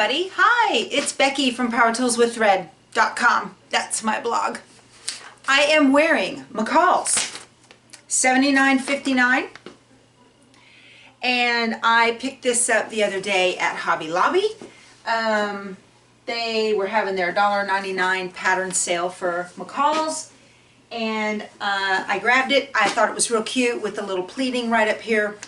everybody. Hi, it's Becky from PowerToolsWithThread.com. That's my blog. I am wearing McCall's $79.59, and I picked this up the other day at Hobby Lobby. They were having their $1.99 pattern sale for McCall's, and I grabbed it. I thought it was real cute with the little pleating right up here.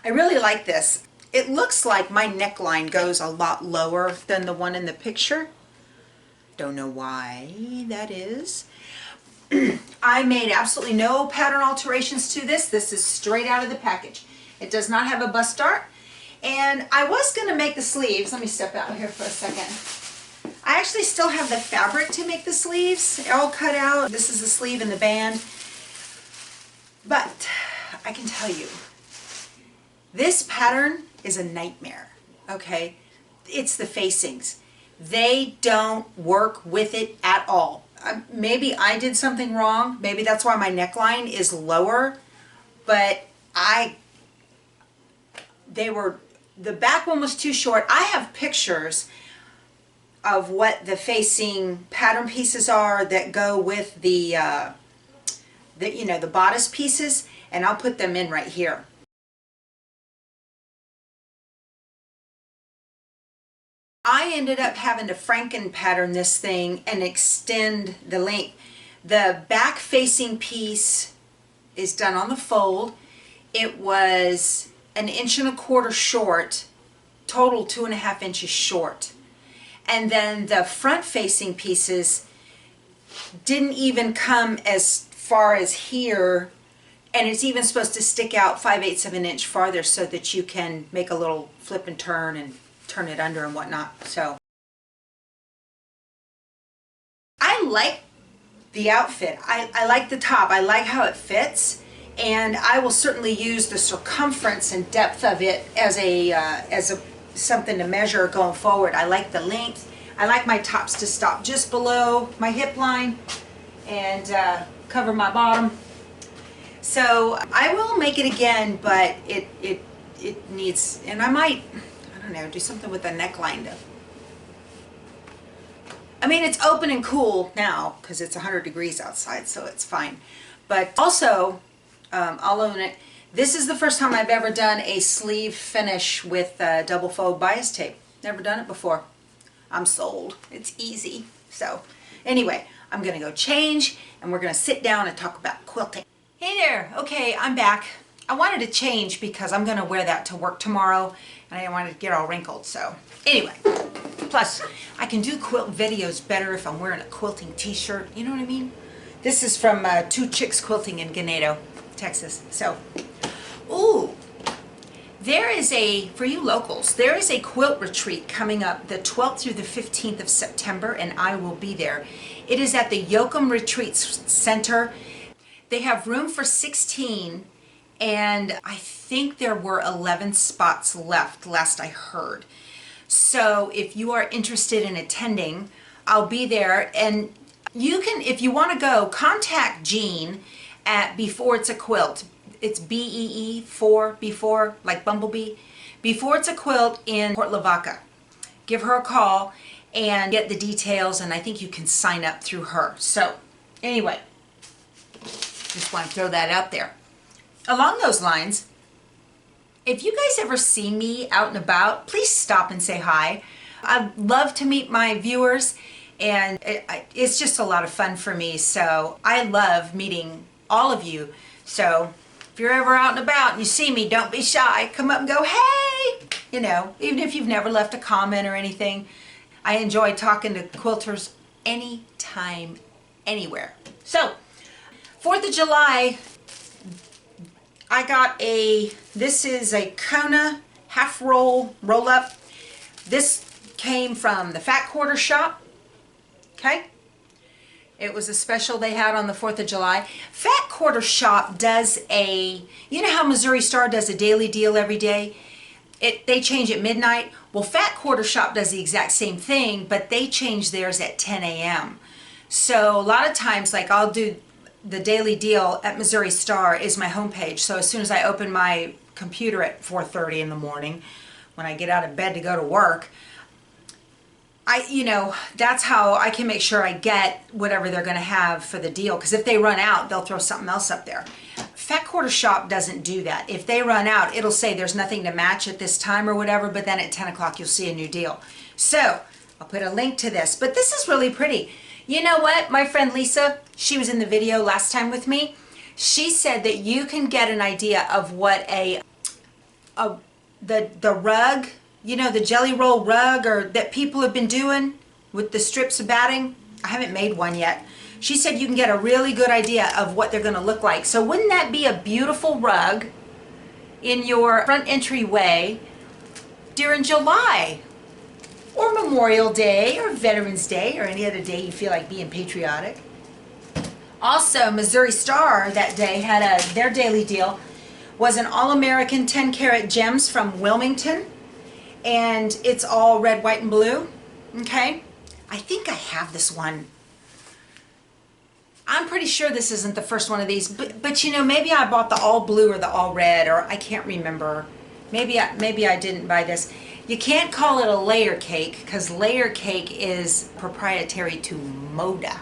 I really like this. It looks like my neckline goes a lot lower than the one in the picture. Don't know why that is. I made absolutely no pattern alterations to this. This is straight out of the package. It does not have a bust dart. And I was going to make the sleeves. Let me step out here for a second. I actually still have the fabric to make the sleeves all cut out. This is the sleeve and the band. But I can tell you, this pattern is a nightmare, okay? It's the facings. They don't work with it at all. Maybe I did something wrong. Maybe that's why my neckline is lower, but the back one was too short. I have pictures of what the facing pattern pieces are that go with the bodice pieces, and I'll put them in right here. I ended up having to Franken pattern this thing and extend the length. The back facing piece is done on the fold. It was 1.25 inches short, total 2.5 inches short. And then the front facing pieces didn't even come as far as here, and it's even supposed to stick out 5/8 of an inch farther so that you can make a little flip and turn and turn it under and whatnot. So I like the outfit. I like the top. I like how it fits, and I will certainly use the circumference and depth of it as a something to measure going forward. I like the length. I like my tops to stop just below my hip line and cover my bottom. So I will make it again, but it needs, and I might, I don't know, do something with the neckline. I mean, it's open and cool now because it's 100 degrees outside, so it's fine. But also, I'll own it, this is the first time I've ever done a sleeve finish with double fold bias tape. Never done it before. I'm sold. It's easy. So anyway, I'm gonna go change and we're gonna sit down and talk about quilting. Hey there. Okay, I'm back. I wanted to change because I'm gonna wear that to work tomorrow, and I didn't want it to get all wrinkled. So anyway, plus I can do quilt videos better if I'm wearing a quilting t-shirt. You know what I mean? This is from Two Chicks Quilting in Ganado, Texas. So, ooh, there is for you locals, there is a quilt retreat coming up the 12th through the 15th of September, and I will be there. It is at the Yoakum Retreat Center. They have room for 16, and I think there were 11 spots left, last I heard. So if you are interested in attending, I'll be there, and you can, if you want to go, contact Jean at Before It's a Quilt. It's BEE, before, like Bumblebee. Before It's a Quilt in Port Lavaca. Give her a call and get the details, and I think you can sign up through her. So anyway, just want to throw that out there. Along those lines, if you guys ever see me out and about, please stop and say hi. I'd love to meet my viewers, and it's just a lot of fun for me. So I love meeting all of you. So if you're ever out and about and you see me, don't be shy. Come up and go, hey! You know, even if you've never left a comment or anything. I enjoy talking to quilters anytime, anywhere. So, 4th of July, I got this is a Kona half roll up. This came from the Fat Quarter Shop, okay? It was a special they had on the 4th of July. Fat Quarter Shop does you know how Missouri Star does a daily deal every day? They change at midnight. Well, Fat Quarter Shop does the exact same thing, but they change theirs at 10 a.m. So a lot of times, like, I'll do the daily deal at Missouri Star is my homepage. So as soon as I open my computer at 4:30 in the morning, when I get out of bed to go to work. You know, that's how I can make sure I get whatever they're going to have for the deal. Because if they run out, they'll throw something else up there. Fat Quarter Shop doesn't do that. If they run out, it'll say there's nothing to match at this time or whatever, but then at 10 o'clock you'll see a new deal. So I'll put a link to this, but this is really pretty. You know what? My friend Lisa, she was in the video last time with me. She said that you can get an idea of what the rug, you know, the jelly roll rug or that people have been doing with the strips of batting. I haven't made one yet. She said you can get a really good idea of what they're going to look like. So wouldn't that be a beautiful rug in your front entryway during July or Memorial Day or Veterans Day or any other day you feel like being patriotic? Also, Missouri Star that day had their daily deal was an All-American 10 karat gems from Wilmington. And it's all red, white, and blue. Okay? I think I have this one. I'm pretty sure this isn't the first one of these. But you know, maybe I bought the all blue or the all red, or I can't remember. Maybe I didn't buy this. You can't call it a layer cake because layer cake is proprietary to Moda,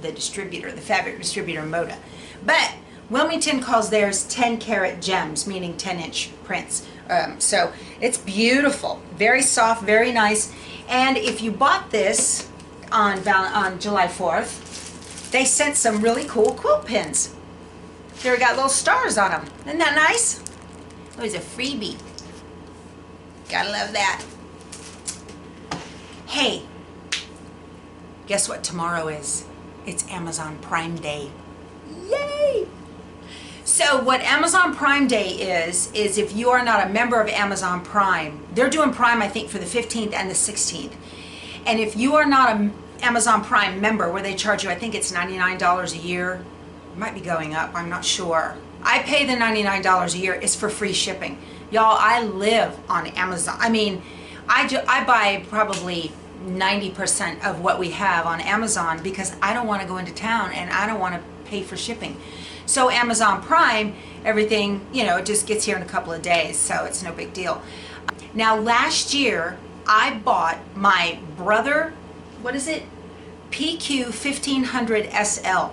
the distributor, the fabric distributor Moda. But Wilmington calls theirs 10 karat gems, meaning 10-inch prints. So it's beautiful, very soft, very nice. And if you bought this on July 4th, they sent some really cool quilt pins. They've got little stars on them. Isn't that nice? It was a freebie. Gotta love that. Hey, guess what tomorrow is? It's Amazon Prime Day. Yay! So what Amazon Prime Day is if you are not a member of Amazon Prime, they're doing Prime I think for the 15th and the 16th. And if you are not an Amazon Prime member where they charge you, I think it's $99 a year. It might be going up, I'm not sure. I pay the $99 a year, it's for free shipping. Y'all, I live on Amazon. I mean, I buy probably 90% of what we have on Amazon because I don't want to go into town and I don't want to pay for shipping. So Amazon Prime, everything, you know, it just gets here in a couple of days, so it's no big deal. Now last year, I bought my Brother, what is it? PQ 1500 SL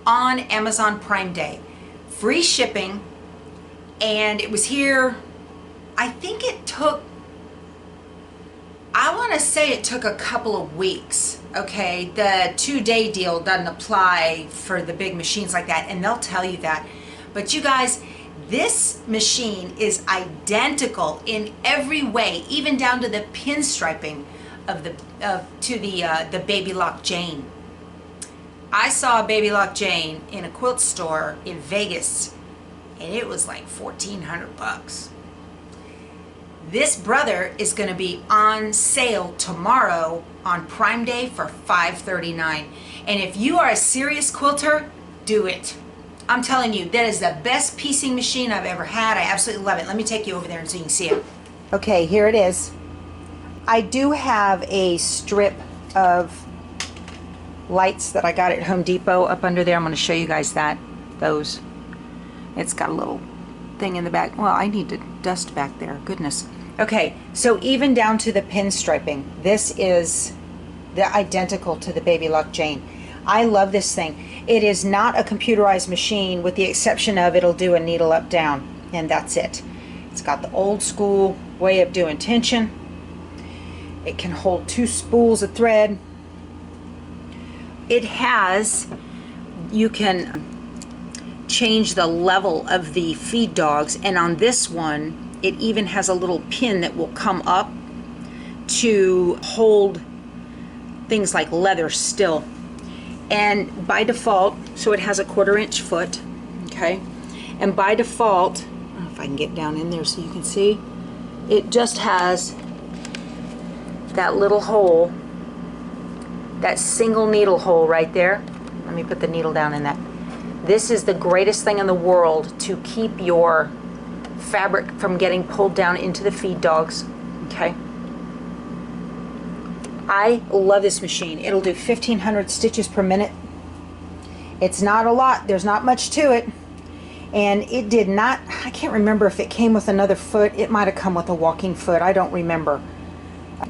on Amazon Prime Day. Free shipping, and it was here, I think it took, I want to say it took a couple of weeks. Okay, the 2-day deal doesn't apply for the big machines like that, and they'll tell you that. But you guys, this machine is identical in every way, even down to the pinstriping of the Baby Lock Jane. I saw a Baby Lock Jane in a quilt store in Vegas, and it was like $1,400. This Brother is going to be on sale tomorrow on Prime Day for $539. And if you are a serious quilter, do it. I'm telling you, that is the best piecing machine I've ever had. I absolutely love it. Let me take you over there and so you can see it. Okay, here it is. I do have a strip of lights that I got at Home Depot up under there. I'm going to show you guys those. It's got a little thing in the back. Well, I need to dust back there. Goodness. Okay, so even down to the pinstriping, this is identical to the Baby Lock Jane. I love this thing. It is not a computerized machine with the exception of it'll do a needle up down, and that's it. It's got the old school way of doing tension. It can hold 2 spools of thread. It has, you can change the level of the feed dogs, and on this one it even has a little pin that will come up to hold things like leather still. And by default, so it has a 1/4 inch foot, okay? And by default, I don't know if I can get down in there so you can see, it just has that little hole, that single needle hole right there. Let me put the needle down in that. This is the greatest thing in the world to keep your fabric from getting pulled down into the feed dogs, okay? I love this machine. It'll do 1,500 stitches per minute. It's not a lot. There's not much to it. And it did not, I can't remember if it came with another foot. It might have come with a walking foot. I don't remember.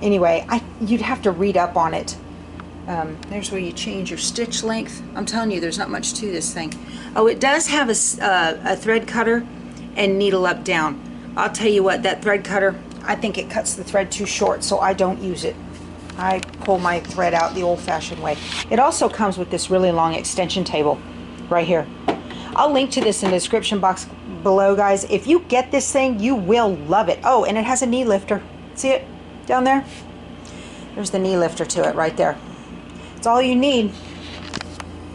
Anyway, you'd have to read up on it. There's where you change your stitch length. I'm telling you, there's not much to this thing. Oh, it does have a thread cutter and needle up down. I'll tell you what, that thread cutter, I think it cuts the thread too short, so I don't use it. I pull my thread out the old-fashioned way. It also comes with this really long extension table right here. I'll link to this in the description box below, guys. If you get this thing, you will love it. Oh, and it has a knee lifter. See it down there? There's the knee lifter to it right there. It's all you need.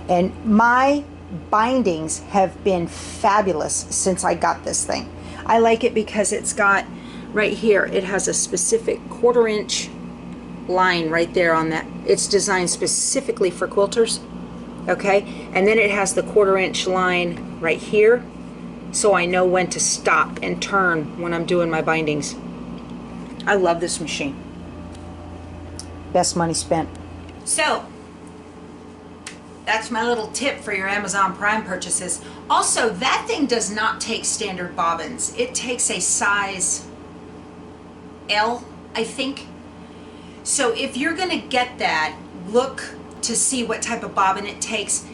And my bindings have been fabulous since I got this thing. I like it because it's got right here, it has a specific 1/4 inch line right there on that. It's designed specifically for quilters. Okay, and then it has the 1/4 inch line right here, so I know when to stop and turn when I'm doing my bindings. I love this machine. Best money spent. So that's my little tip for your Amazon Prime purchases. Also, that thing does not take standard bobbins. It takes a size L, I think. So if you're gonna get that, look to see what type of bobbin it takes,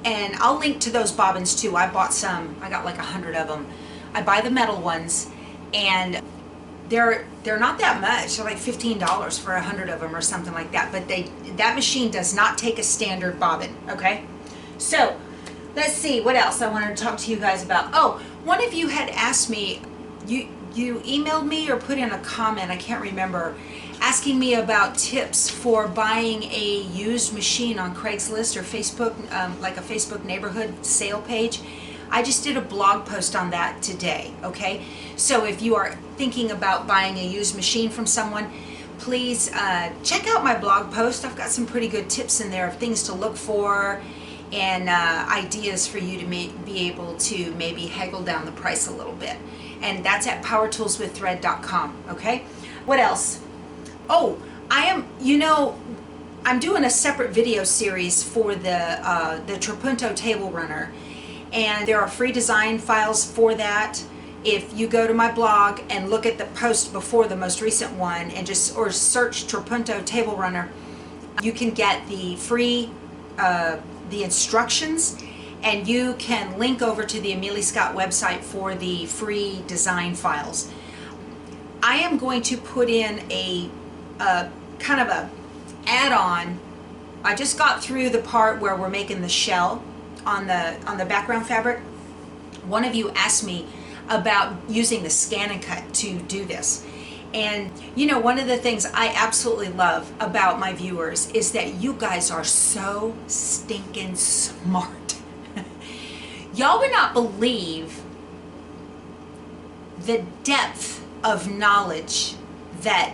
and I'll link to those bobbins too. I bought some. I got like 100 of them. I buy the metal ones, and they're not that much. They're like $15 for 100 of them or something like that. But that machine does not take a standard bobbin. Okay, so let's see what else I wanted to talk to you guys about. Oh, one of you had asked me, you emailed me or put in a comment, I can't remember, asking me about tips for buying a used machine on Craigslist or Facebook, like a Facebook neighborhood sale page. I just did a blog post on that today, okay? So if you are thinking about buying a used machine from someone, please check out my blog post. I've got some pretty good tips in there of things to look for and ideas for you to be able to maybe haggle down the price a little bit. And that's at powertoolswiththread.com, okay? What else? Oh, I'm doing a separate video series for the Trapunto table runner, and there are free design files for that. If you go to my blog and look at the post before the most recent one and or search Trapunto table runner, you can get the free the instructions, and you can link over to the Amelia Scott website for the free design files. I am going to put in a kind of a add-on. I just got through the part where we're making the shell on the background fabric. One of you asked me about using the scan and cut to do this. And you know, one of the things I absolutely love about my viewers is that you guys are so stinking smart. Y'all would not believe the depth of knowledge that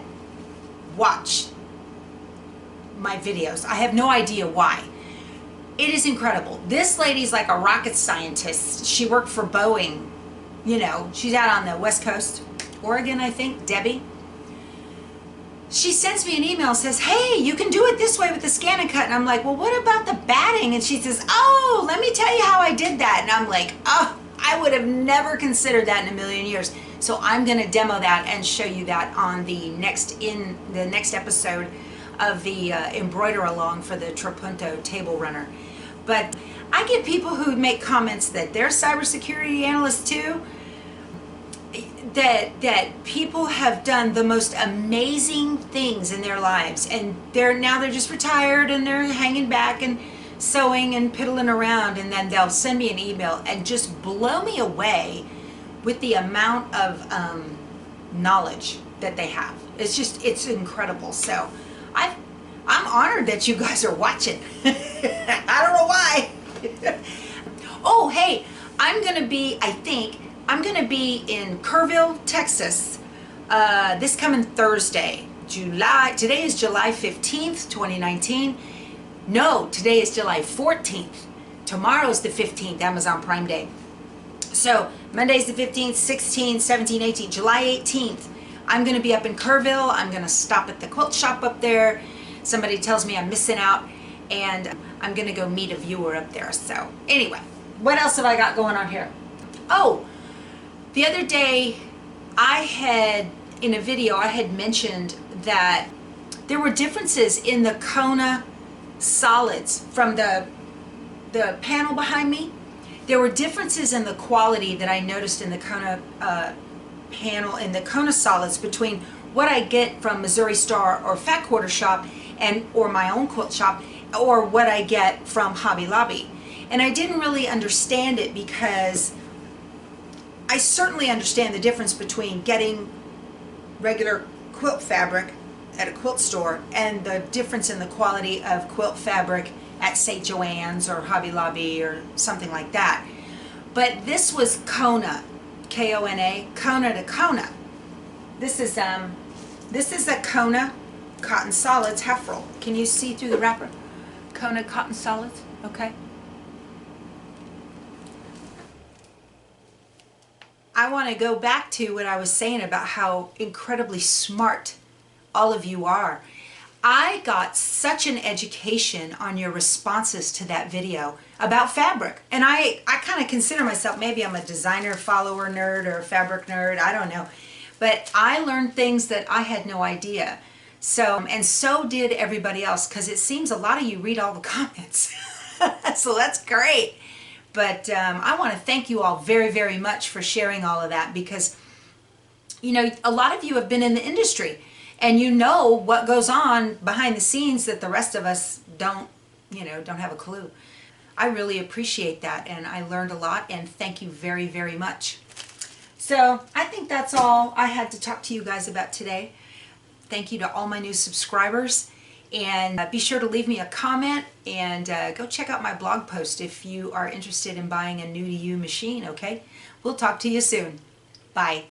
watch my videos. I have no idea why. It is incredible. This lady's like a rocket scientist. She worked for Boeing. You know, she's out on the West Coast, Oregon, I think, Debbie. She sends me an email and says, hey, you can do it this way with the scan and cut. And I'm like, well, what about the batting? And she says, oh, let me tell you how I did that. And I'm like, oh, I would have never considered that in a million years. So I'm going to demo that and show you that on the next episode of the embroider along for the Trapunto table runner. But I get people who make comments that they're cybersecurity analysts too, that people have done the most amazing things in their lives, and they're just retired and they're hanging back and sewing and piddling around, and then they'll send me an email and just blow me away with the amount of knowledge that they have. It's incredible. So I'm honored that you guys are watching. I don't know why. Oh, hey, I'm gonna be in Kerrville, Texas, this coming Thursday, today is July 15th, 2019. No, today is July 14th. Tomorrow's the 15th, Amazon Prime Day. So Monday's the 15th, 16th, 17th, 18th, July 18th. I'm gonna be up in Kerrville. I'm gonna stop at the quilt shop up there. Somebody tells me I'm missing out, and I'm gonna go meet a viewer up there. So anyway, what else have I got going on here? Oh, the other day in a video, I had mentioned that there were differences in the Kona solids from the panel behind me. There were differences in the quality that I noticed in the Kona panel, in the Kona solids, between what I get from Missouri Star or Fat Quarter Shop or my own quilt shop, or what I get from Hobby Lobby. And I didn't really understand it, because I certainly understand the difference between getting regular quilt fabric at a quilt store and the difference in the quality of quilt fabric at, say, Joann's or Hobby Lobby or something like that. But this was Kona, K-O-N-A, Kona to Kona. This is a Kona Cotton Solids half roll. Can you see through the wrapper? Kona Cotton Solids, okay. I want to go back to what I was saying about how incredibly smart all of you are. I got such an education on your responses to that video about fabric. And I kind of consider myself, maybe I'm a designer follower nerd or a fabric nerd, I don't know. But I learned things that I had no idea. So, and so did everybody else, because it seems a lot of you read all the comments. So that's great. But I want to thank you all very, very much for sharing all of that, because, you know, a lot of you have been in the industry and you know what goes on behind the scenes that the rest of us don't have a clue. I really appreciate that, and I learned a lot, and thank you very, very much. So I think that's all I had to talk to you guys about today. Thank you to all my new subscribers. And be sure to leave me a comment, and go check out my blog post if you are interested in buying a new to you machine, okay? We'll talk to you soon. Bye.